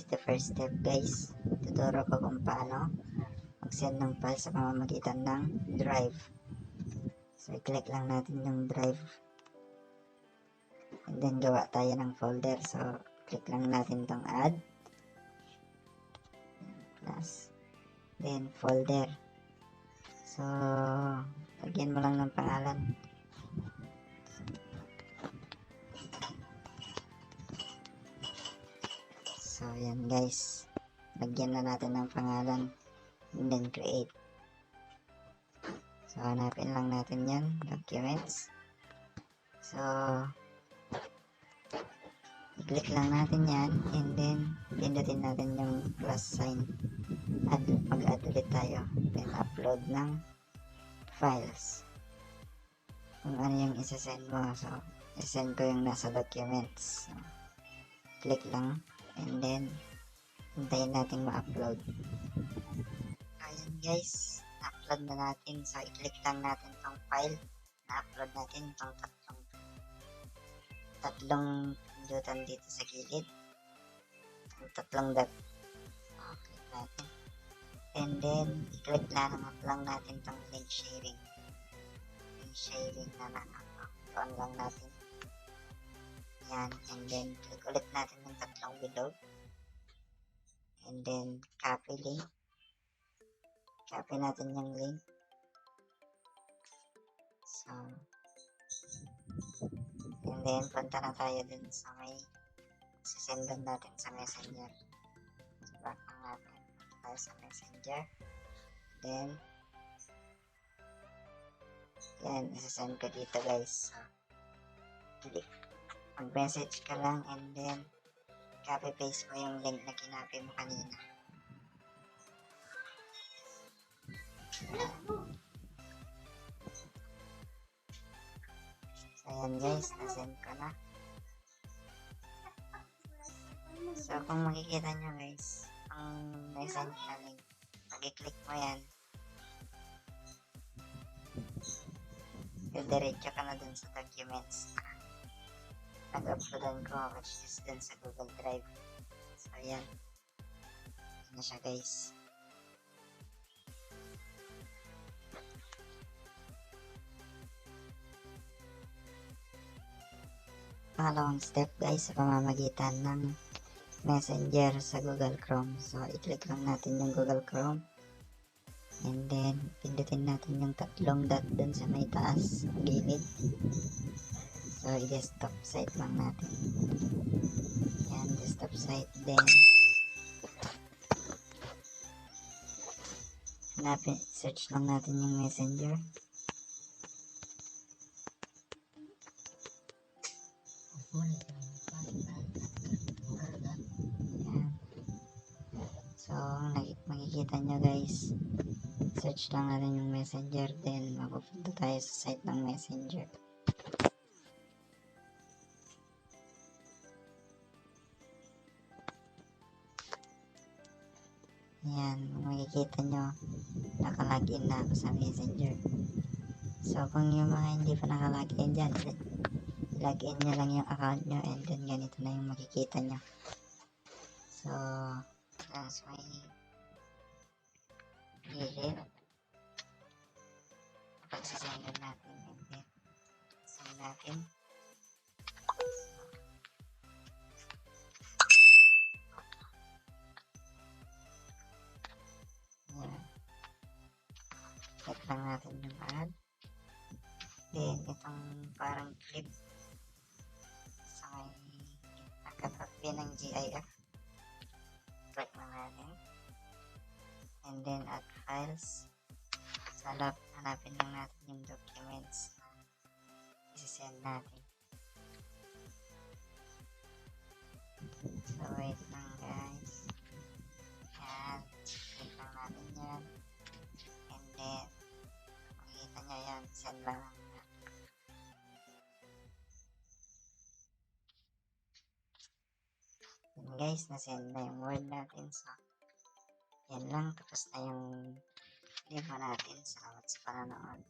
The first step guys, tuturo ko kung paano mag-send ng file sa pamamagitan ng drive. So i-click lang natin yung drive and then gawa tayo ng folder. So click lang natin tong add plus then folder. So lagyan mo lang ng pangalan. So yan guys, lagyan na natin ng pangalan and then create. So hanapin lang natin yan, documents. So i-click lang natin yan and then pindutin natin yung plus sign. Mag-add ulit tayo, then upload ng files kung ano yung isa-send mo. So isend ko yung nasa documents. So, click lang and then hintayin natin ma-upload. Ayan guys, upload na natin. So i-click lang natin tong file na upload natin, tong tatlong pindutan dito sa gilid, ang tatlong dot. So, click natin and then i-click lang natin tong link sharing na on lang natin yan, and then click ulit natin ng tatlong below and then copy natin yung link. So and then punta na tayo dun sa may sisendan natin sa messenger. So back lang natin, punta tayo sa messenger, then yan, isasend ko dito guys. So click, mag-message ka lang and then copy paste mo yung link na kinapi mo kanina. So ayan guys, nasend ko na. So kung makikita nyo guys, ang nasend na link, pag-i-click mo yan, diretso ka na dun sa documents nag-uploadan ko, which is dun sa Google Drive. So ayan, yun na siya guys. Pangalawang step guys, sa pamamagitan ng messenger sa Google Chrome. So i-click lang natin yung Google Chrome and then pindutin natin yung tatlong dot dun sa may taas gilid. So i-desktop site lang natin yan, desktop site, then hanapin, search lang natin yung messenger. Yan. So makikita nyo guys, search lang natin yung messenger, then mapupunta tayo sa site ng messenger. Yan, makikita nyo nakalagin na ako sa messenger. So kung yung mga hindi pa nakalagin dyan, login nyo lang yung account nyo and then ganito na yung makikita nyo. So that's my gilid, pagsisendan natin and then send natin. Yan, click lang natin yung add, then itong parang clip sa may nakatabi ng GIF, click lang natin and then add files. Sa lab, hanapin lang natin yung documents na isi-send natin. So wait lang guys, yan, click lang natin yan and then makikita nyo yan, send lang natin. Yan guys, na-send na yung word natin. So yan lang, tapos na yung demo natin. Salamat sa panonood.